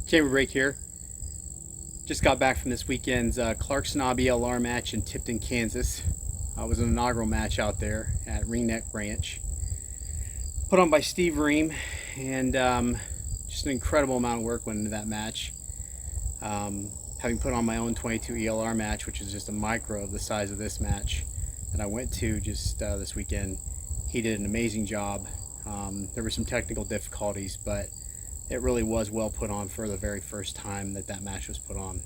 Chamber break here. Just got back from this weekend's Clarkson ELR match in Tipton, Kansas. It was an inaugural match out there at Ringneck Ranch. Put on by Steve Ream, and just an incredible amount of work went into that match. Having put on my own 22 ELR match, which is just a micro of the size of this match that I went to just this weekend, he did an amazing job. There were some technical difficulties, but it really was well put on for the very first time that match was put on.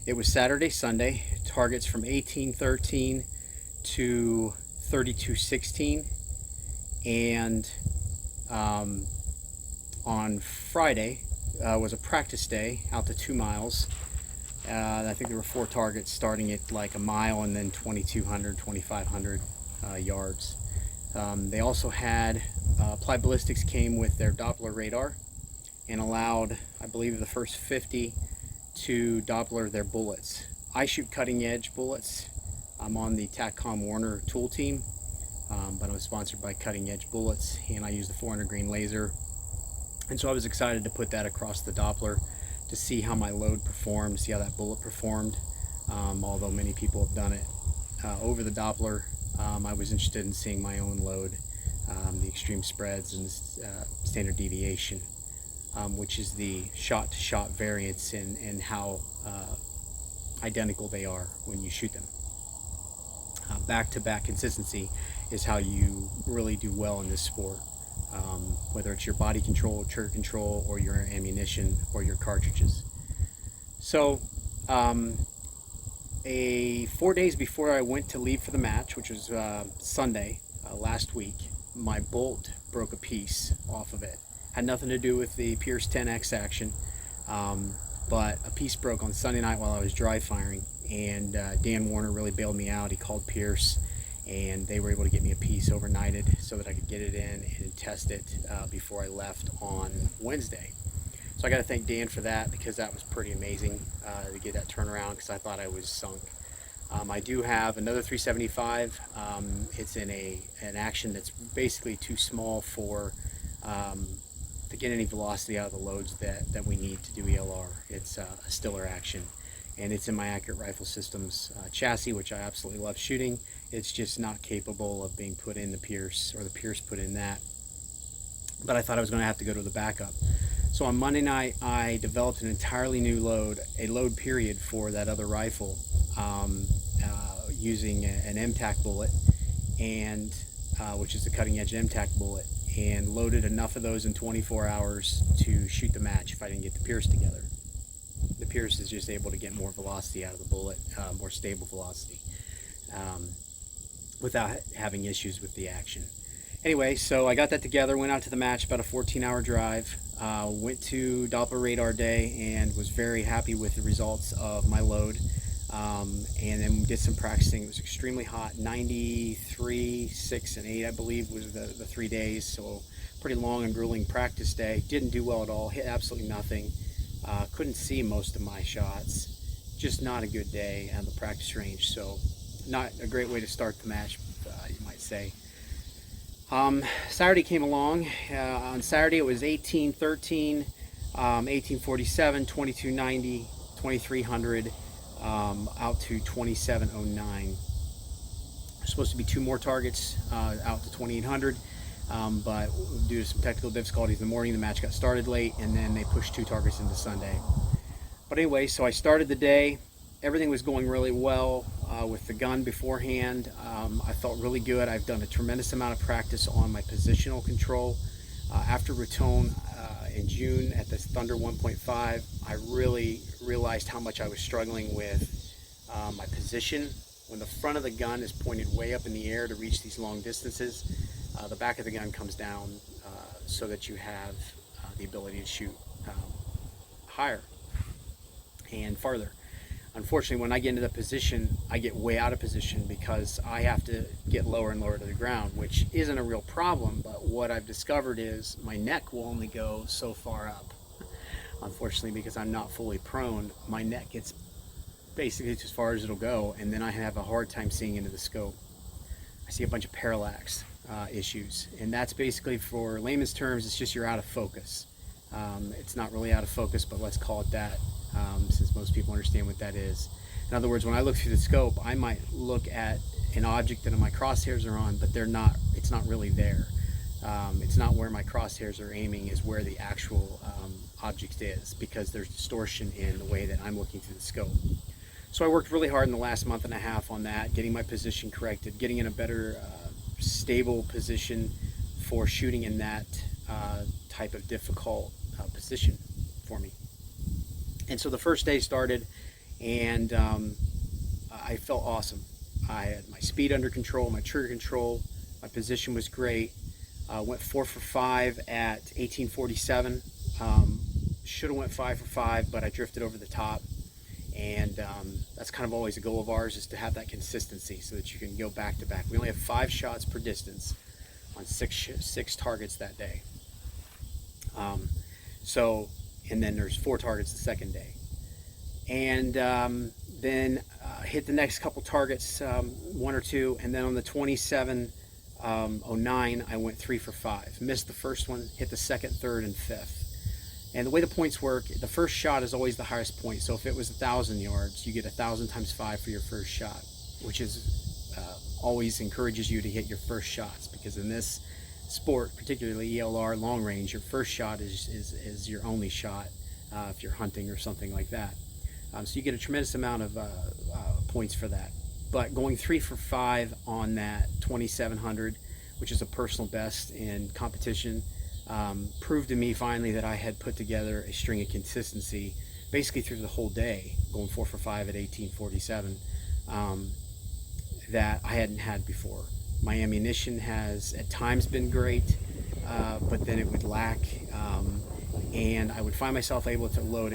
It was Saturday, Sunday, targets from 1813 to 3216, and on Friday was a practice day out to 2 miles. I think there were 4 targets starting at like a mile and then 2200, 2500 yards. They also had Applied Ballistics came with their Doppler radar and allowed, I believe, the first 50 to Doppler their bullets. I shoot cutting edge bullets. I'm on the Tacom Warner tool team, but I'm sponsored by Cutting Edge Bullets, and I use the 400 grain laser. And so I was excited to put that across the Doppler to see how my load performed, see how that bullet performed. Although many people have done it over the Doppler, I was interested in seeing my own load, the extreme spreads and standard deviation, which is the shot-to-shot variance in how identical they are when you shoot them. Back-to-back consistency is how you really do well in this sport, whether it's your body control, trigger control, or your ammunition or your cartridges. So 4 days before I went to leave for the match, which was Sunday last week, my bolt broke a piece off of it. Had nothing to do with the Pierce 10X action, but a piece broke on Sunday night while I was dry firing, and Dan Warner really bailed me out. He called Pierce, and they were able to get me a piece overnighted so that I could get it in and test it before I left on Wednesday. So I got to thank Dan for that, because that was pretty amazing to get that turnaround, because I thought I was sunk. I do have another 375. It's in an action that's basically too small for to get any velocity out of the loads that we need to do ELR. It's a stiller action, and it's in my Accurate Rifle Systems chassis, which I absolutely love shooting. It's just not capable of being put in the Pierce, or the Pierce put in that. But I thought I was going to have to go to the backup. So on Monday night, I developed an entirely new load, a load period for that other rifle, using an MTAC bullet, and which is a cutting edge MTAC bullet, and loaded enough of those in 24 hours to shoot the match if I didn't get the Pierce together. The Pierce is just able to get more velocity out of the bullet, more stable velocity, without having issues with the action. Anyway, so I got that together, went out to the match, about a 14-hour drive, went to Doppler radar day, and was very happy with the results of my load. And then did some practicing. It was extremely hot, 93, 6, and 8, I believe, was the 3 days. So pretty long and grueling practice day. Didn't do well at all, hit absolutely nothing. Couldn't see most of my shots. Just not a good day at the practice range. So not a great way to start the match, you might say. Saturday came along. On Saturday it was 1813, 1847, 2290, 2300, out to 2709. There's supposed to be 2 more targets out to 2800, but due to some technical difficulties in the morning, the match got started late, and then they pushed 2 targets into Sunday. But anyway, so I started the day. Everything was going really well with the gun beforehand. I felt really good. I've done a tremendous amount of practice on my positional control. After Raton in June at the Thunder 1.5, I really realized how much I was struggling with my position. When the front of the gun is pointed way up in the air to reach these long distances, the back of the gun comes down so that you have the ability to shoot higher and farther. Unfortunately, when I get into the position, I get way out of position because I have to get lower and lower to the ground, which isn't a real problem, but what I've discovered is my neck will only go so far up. Unfortunately, because I'm not fully prone, my neck gets basically as far as it'll go, and then I have a hard time seeing into the scope. I see a bunch of parallax issues, and that's basically, for layman's terms, it's just you're out of focus. It's not really out of focus, but let's call it that, since most people understand what that is. In other words, when I look through the scope, I might look at an object that my crosshairs are on, but it's not really there. It's not where my crosshairs are aiming is where the actual object is, because there's distortion in the way that I'm looking through the scope. So I worked really hard in the last month and a half on that, getting my position corrected, getting in a better stable position for shooting in that type of difficult position for me. And so the first day started, and I felt awesome. I had my speed under control, my trigger control, my position was great. Went 4 for 5 at 1847. Should have went 5 for 5, but I drifted over the top. And that's kind of always a goal of ours, is to have that consistency so that you can go back to back. We only have 5 shots per distance on six targets that day. And then there's 4 targets the second day. And then hit the next couple targets, 1 or 2, and then on the 2709 I went 3 for 5. Missed the first one, hit the second, third, and fifth. And the way the points work, the first shot is always the highest point. So if it was 1,000 yards, you get 1,000 times 5 for your first shot, which is always encourages you to hit your first shots, because in this sport, particularly ELR long range, your first shot is your only shot if you're hunting or something like that. So you get a tremendous amount of points for that. But going 3 for 5 on that 2700, which is a personal best in competition, proved to me finally that I had put together a string of consistency basically through the whole day, going 4 for 5 at 1847, that I hadn't had before. My ammunition has at times been great, but then it would lack, and I would find myself able to load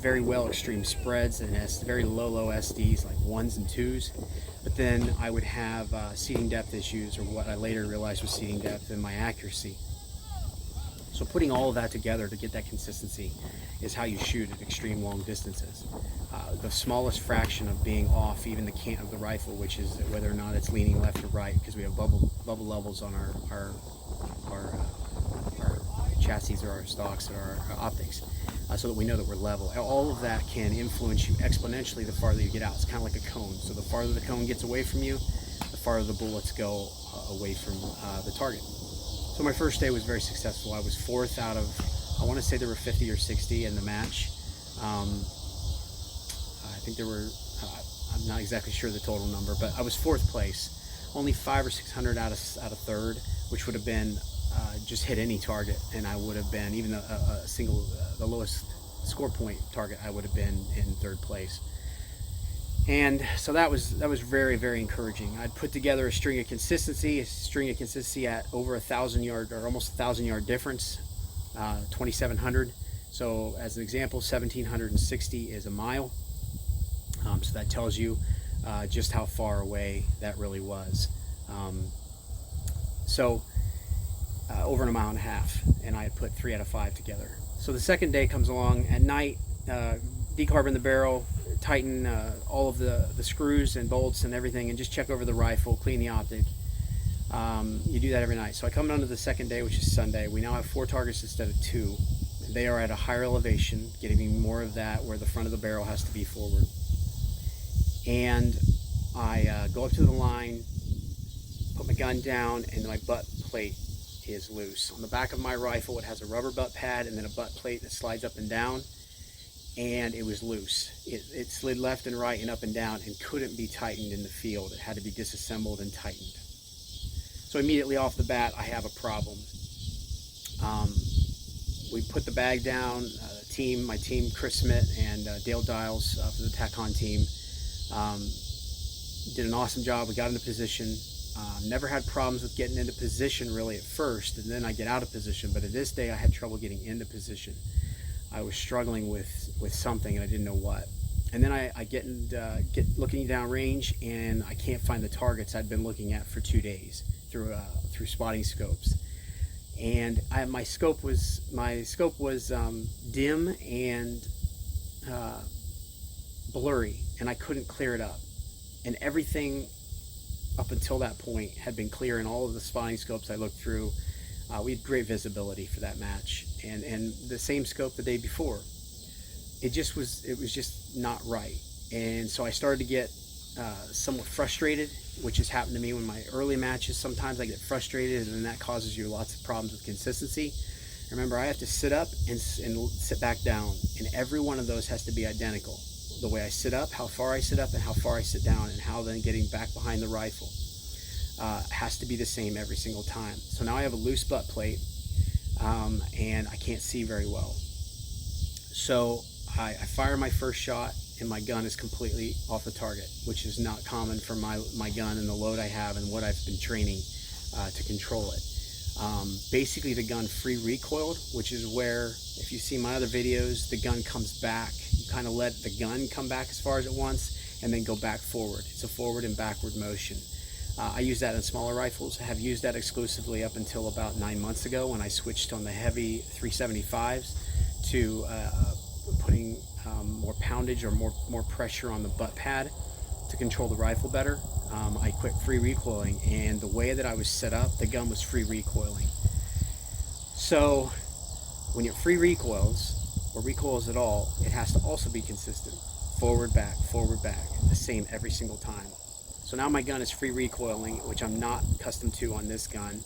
very well extreme spreads and very low SDs like 1s and 2s, but then I would have seating depth issues, or what I later realized was seating depth, and my accuracy. So putting all of that together to get that consistency is how you shoot at extreme long distances. The smallest fraction of being off even the cant of the rifle, which is whether or not it's leaning left or right, because we have bubble levels on our chassis or our stocks or our optics, so that we know that we're level. All of that can influence you exponentially the farther you get out. It's kind of like a cone. So the farther the cone gets away from you, the farther the bullets go away from the target. So my first day was very successful. I was 4th out of, I want to say there were 50 or 60 in the match. I think there were, I'm not exactly sure the total number, but I was 4th place. Only 500 or 600 out of 3rd, which would have been just hit any target, and I would have been, even a single, the lowest score point target, I would have been in 3rd place. And so that was very, very encouraging. I'd put together a string of consistency at over 1,000 yard, or almost 1,000 yard difference, 2,700. So as an example, 1,760 is a mile. So that tells you just how far away that really was. Over a mile and a half, and I had put 3 out of 5 together. So the second day comes along at night, decarbon the barrel, tighten all of the screws and bolts and everything, and just check over the rifle, clean the optic. You do that every night. So I come down to the second day, which is Sunday. We now have 4 targets instead of 2. They are at a higher elevation, getting more of that where the front of the barrel has to be forward. And I go up to the line, put my gun down, and my butt plate is loose. On the back of my rifle, it has a rubber butt pad and then a butt plate that slides up and down, and it was loose. It slid left and right and up and down and couldn't be tightened in the field. It had to be disassembled and tightened. So immediately off the bat, I have a problem. We put the bag down. My team, Chris Smith and Dale Dials for the Tacom team, did an awesome job. We got into position. Never had problems with getting into position really at first, and then I get out of position. But at this day, I had trouble getting into position. I was struggling with something, and I didn't know what. And then I get looking down range, and I can't find the targets I'd been looking at for 2 days through spotting scopes. And my scope was dim and blurry, and I couldn't clear it up. And everything up until that point had been clear in all of the spotting scopes I looked through. We had great visibility for that match, and the same scope the day before. It was just not right, and so I started to get somewhat frustrated, which has happened to me when my early matches. Sometimes I get frustrated, and then that causes you lots of problems with consistency. Remember, I have to sit up and sit back down, and every one of those has to be identical. The way I sit up, how far I sit up, and how far I sit down, and how then getting back behind the rifle has to be the same every single time. So now I have a loose butt plate, and I can't see very well. So I fire my first shot, and my gun is completely off the target, which is not common for my gun and the load I have and what I've been training to control it. Basically the gun free recoiled, which is where, if you see my other videos, the gun comes back. You kind of let the gun come back as far as it wants and then go back forward. It's a forward and backward motion. I use that in smaller rifles. I have used that exclusively up until about 9 months ago when I switched on the heavy 375s to putting more poundage or more pressure on the butt pad to control the rifle better. I quit free recoiling, and the way that I was set up, the gun was free recoiling. So when it free recoils or recoils at all, it has to also be consistent. Forward, back, the same every single time. So now my gun is free recoiling, which I'm not accustomed to on this gun,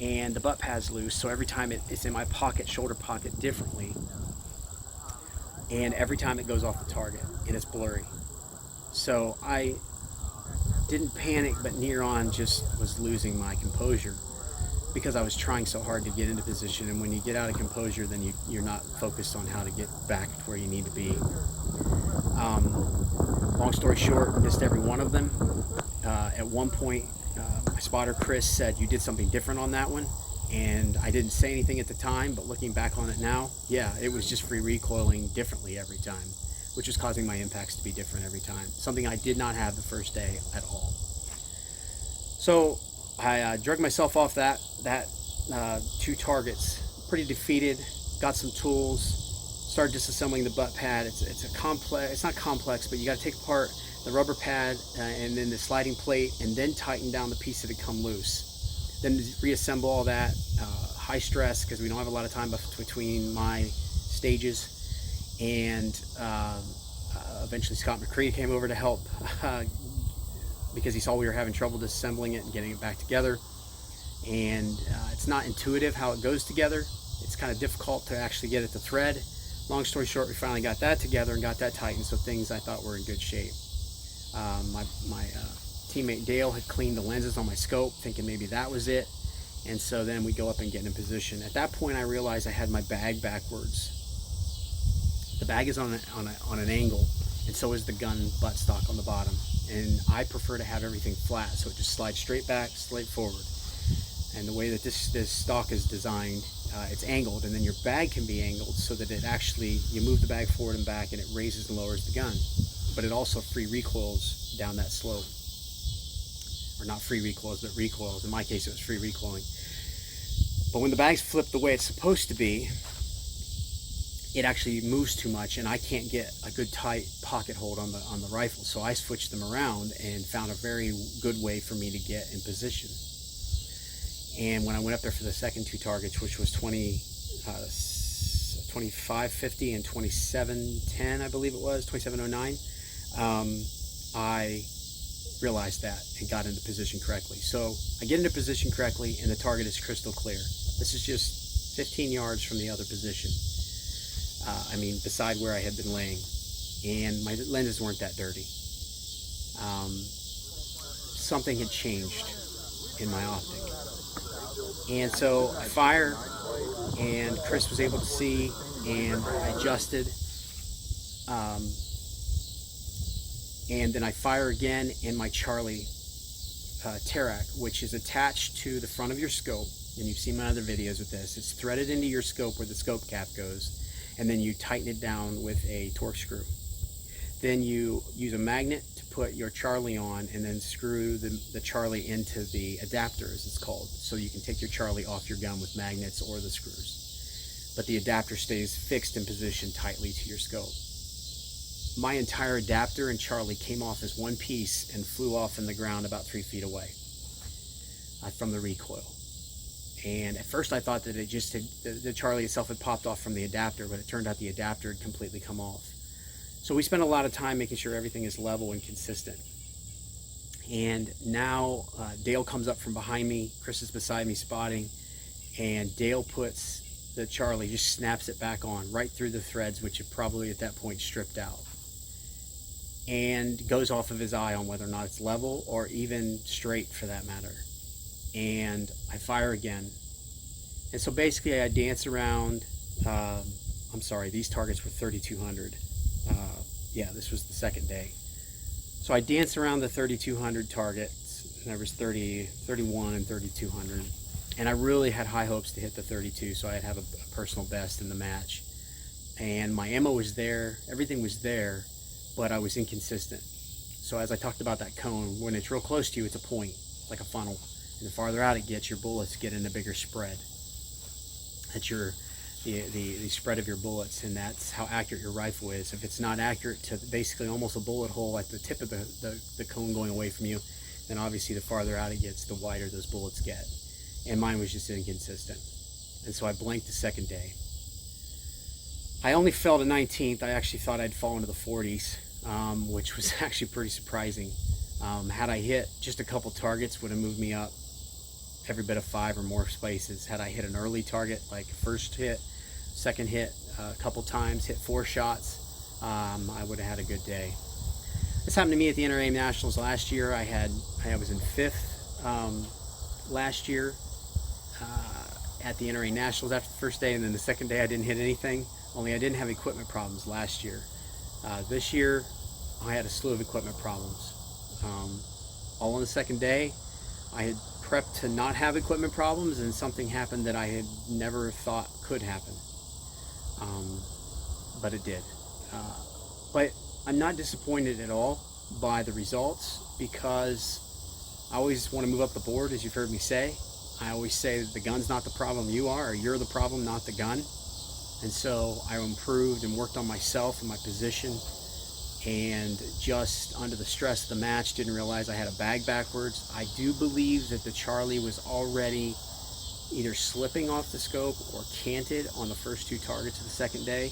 and the butt pad's loose, so every time it's in my pocket, shoulder pocket differently, and every time it goes off the target, and it's blurry. So I didn't panic, but near on just was losing my composure because I was trying so hard to get into position, and when you get out of composure, then you're not focused on how to get back to where you need to be. Long story short, missed every one of them. At one point, my spotter Chris said, "You did something different on that one," and I didn't say anything at the time, but looking back on it now, yeah, it was just free recoiling differently every time, which was causing my impacts to be different every time. Something I did not have the first day at all. So I drug myself off that 2 targets, pretty defeated, got some tools, started disassembling the butt pad. It's a complex, it's not complex, but you got to take apart the rubber pad and then the sliding plate, and then tighten down the piece that had come loose. Then reassemble all that, high stress, because we don't have a lot of time between my stages. And eventually Scott McCree came over to help because he saw we were having trouble disassembling it and getting it back together. And it's not intuitive how it goes together. It's kind of difficult to actually get it to thread. Long story short, we finally got that together and got that tightened, so things I thought were in good shape. My teammate Dale had cleaned the lenses on my scope, thinking maybe that was it. And so then we go up and get in position. At that point, I realized I had my bag backwards. The bag is on an angle, and so is the gun buttstock on the bottom. And I prefer to have everything flat, so it just slides straight back, straight forward. And the way that this stock is designed, it's angled, and then your bag can be angled so that it actually, you move the bag forward and back, and it raises and lowers the gun. But it also free recoils down that slope. Or not free recoils, but recoils. In my case, it was free recoiling. But when the bag's flipped the way it's supposed to be, it actually moves too much, and I can't get a good tight pocket hold on the rifle. So I switched them around and found a very good way for me to get in position. And when I went up there for the second 2 targets, which was 2550 and 2710, I believe it was 2709, I realized that and got into position correctly. So I get into position correctly, and the target is crystal clear. This is just 15 yards from the other position. Beside where I had been laying, and my lenses weren't that dirty. Something had changed in my optic, and so I fire, and Chris was able to see, and I adjusted, and then I fire again, and my Charlie Tarak, which is attached to the front of your scope, and you've seen my other videos with this, it's threaded into your scope where the scope cap goes, and then you tighten it down with a torque screw. Then you use a magnet to put your Charlie on, and then screw the Charlie into the adapter, as it's called, so you can take your Charlie off your gun with magnets or the screws. But the adapter stays fixed in position tightly to your scope. My entire adapter and Charlie came off as one piece and flew off in the ground about 3 feet away from the recoil. And at first I thought that the Charlie itself had popped off from the adapter, but it turned out the adapter had completely come off. So we spent a lot of time making sure everything is level and consistent. And now Dale comes up from behind me, Chris is beside me spotting, and Dale puts the Charlie, just snaps it back on right through the threads, which had probably at that point stripped out, and goes off of his eye on whether or not it's level or even straight for that matter. And I fire again. And so basically I dance around, I'm sorry, these targets were 3,200. Yeah, this was the second day. So I danced around the 3,200 targets, and there was 30, 31 and 3,200. And I really had high hopes to hit the 32, so I'd have a personal best in the match. And my ammo was there, everything was there, but I was inconsistent. So as I talked about that cone, when it's real close to you, it's a point, like a funnel. And the farther out it gets, your bullets get in a bigger spread. That's the spread of your bullets, and that's how accurate your rifle is. If it's not accurate to basically almost a bullet hole at the tip of the cone going away from you, then obviously the farther out it gets, the wider those bullets get. And mine was just inconsistent. And so I blanked the second day. I only fell to 19th. I actually thought I'd fall into the 40s, which was actually pretty surprising. Had I hit just a couple targets, would have moved me up every bit of 5 or more spaces. Had I hit an early target, like first hit, second hit, a couple times, hit 4 shots, I would have had a good day. This happened to me at the NRA Nationals last year. I was in 5th last year at the NRA Nationals after the first day, and then the second day I didn't hit anything, only I didn't have equipment problems last year. This year I had a slew of equipment problems. All on the second day. I had prepped to not have equipment problems, and something happened that I had never thought could happen. But it did. But I'm not disappointed at all by the results, because I always want to move up the board, as you've heard me say. I always say that the gun's not the problem, you are, or you're the problem, not the gun. And so I improved and worked on myself and my position, and just under the stress of the match didn't realize I had a bag backwards. I do believe that the Charlie was already either slipping off the scope or canted on the first 2 targets of the second day,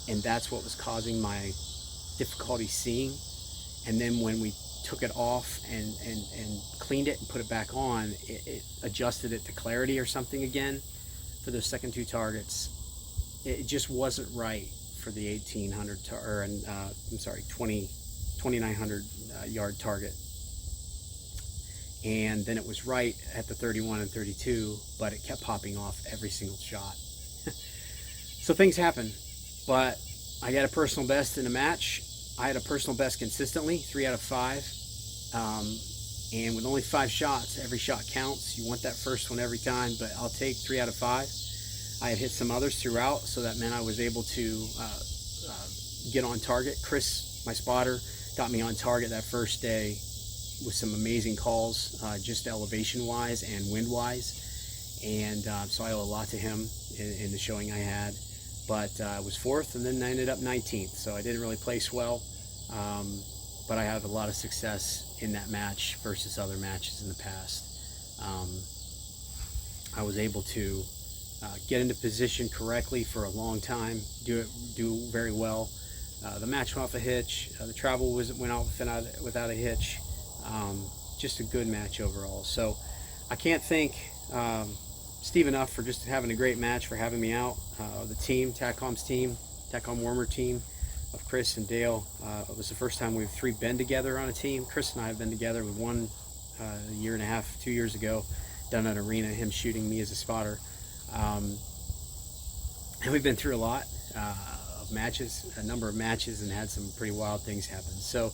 and that's what was causing my difficulty seeing. And then when we took it off and cleaned it and put it back on, it adjusted it to clarity or something again for those second 2 targets. It just wasn't right for the 1,800 2,900 yard target. And then it was right at the 31 and 32, but it kept popping off every single shot. So things happen, but I got a personal best in a match. I had a personal best consistently, 3 out of 5. And with only 5 shots, every shot counts. You want that first one every time, but I'll take 3 out of 5. I had hit some others throughout, so that meant I was able to get on target. Chris, my spotter, got me on target that first day with some amazing calls, just elevation-wise and wind-wise. And so I owe a lot to him in the showing I had. But I was 4th, and then I ended up 19th, so I didn't really place well. But I have a lot of success in that match versus other matches in the past. I was able to get into position correctly for a long time, do very well. The match went off a hitch. The travel went off without a hitch. Just a good match overall. So I can't thank Steve enough for just having a great match, for having me out. The team, Tacom's team, Tacom Warmer team of Chris and Dale. It was the first time we've 3 been together on a team. Chris and I have been together. We won a year and a half, 2 years ago, down at Arena, him shooting me as a spotter. And we've been through a lot of matches, a number of matches, and had some pretty wild things happen. So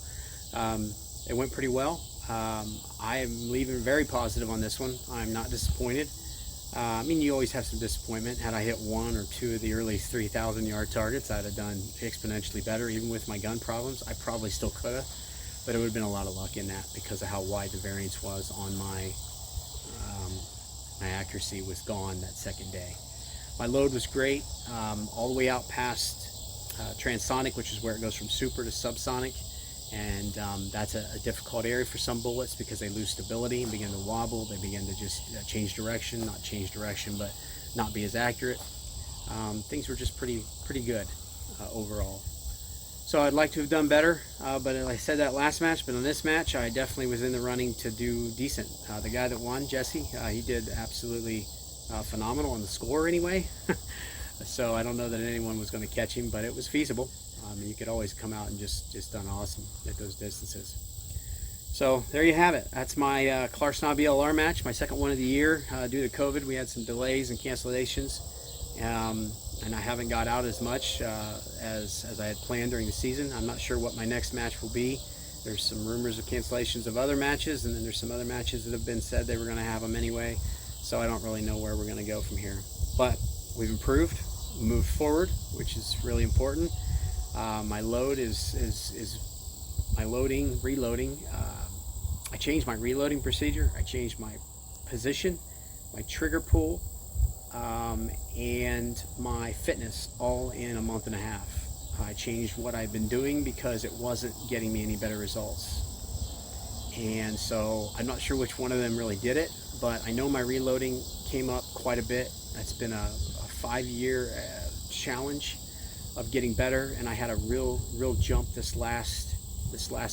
it went pretty well. I am leaving very positive on this one. I'm not disappointed. I mean, you always have some disappointment. Had I hit 1 or 2 of the early 3,000 yard targets, I'd have done exponentially better. Even with my gun problems, I probably still could have, but it would have been a lot of luck in that because of how wide the variance was on my accuracy was gone that second day. My load was great, all the way out past transonic, which is where it goes from super to subsonic, and that's a difficult area for some bullets because they lose stability and begin to wobble. They begin to just change direction, not change direction, but not be as accurate. Things were just pretty good overall. So I'd like to have done better, but I said that last match, but in this match I definitely was in the running to do decent. The guy that won, Jesse, he did absolutely phenomenal on the score anyway. So I don't know that anyone was going to catch him, but it was feasible. You could always come out and just done awesome at those distances. So there you have it. That's my Clark's Knob ELR match, my second one of the year. Due to COVID, we had some delays and cancellations, and I haven't got out as much as I had planned during the season. I'm not sure what my next match will be. There's some rumors of cancellations of other matches, and then there's some other matches that have been said they were going to have them anyway. So I don't really know where we're going to go from here. But we've improved, moved forward, which is really important. My load is my loading, reloading. I changed my reloading procedure. I changed my position, my trigger pull, and my fitness all in a month and a half. I changed what I've been doing because it wasn't getting me any better results. And so I'm not sure which one of them really did it, but I know my reloading came up quite a bit. It's been a 5-year challenge of getting better, and I had a real jump this last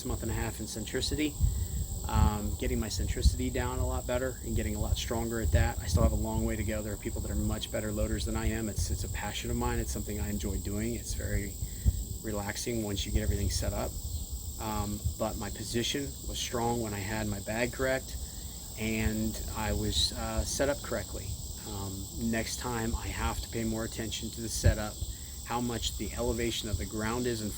month and a half in centricity, getting my centricity down a lot better and getting a lot stronger at that. I still have a long way to go. There are people that are much better loaders than I am. It's a passion of mine. It's something I enjoy doing. It's very relaxing once you get everything set up. But my position was strong when I had my bag correct, and I was set up correctly. Next time I have to pay more attention to the setup, how much the elevation of the ground is and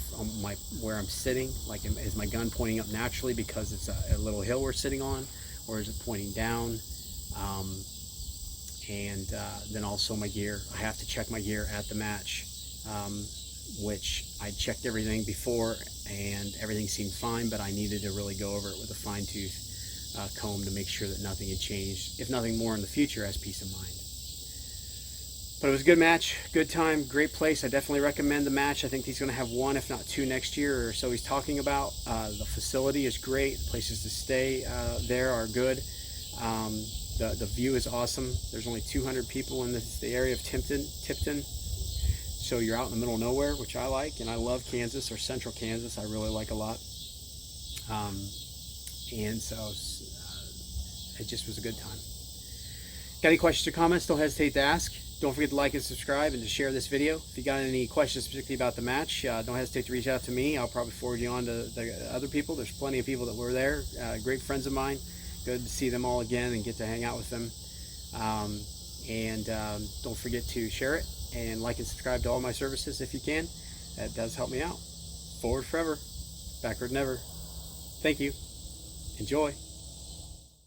where I'm sitting. Like, is my gun pointing up naturally because it's a little hill we're sitting on, or is it pointing down? And then also my gear. I have to check my gear at the match, which I checked everything before and everything seemed fine, but I needed to really go over it with a fine-tooth comb to make sure that nothing had changed, if nothing more in the future, as peace of mind. But it was a good match, good time, great place. I definitely recommend the match. I think he's going to have 1, if not 2 next year, or so he's talking about. The facility is great. Places to stay there are good. The view is awesome. There's only 200 people in the area of Tipton. So you're out in the middle of nowhere, which I like, and I love Kansas, or central Kansas. I really like a lot. And so it just was a good time. Got any questions or comments? Don't hesitate to ask. Don't forget to like and subscribe and to share this video. If you got any questions particularly about the match, don't hesitate to reach out to me. I'll probably forward you on to the other people. There's plenty of people that were there, great friends of mine. Good to see them all again and get to hang out with them. Don't forget to share it and like and subscribe to all my services if you can. That does help me out. Forward forever, backward never. Thank you. Enjoy.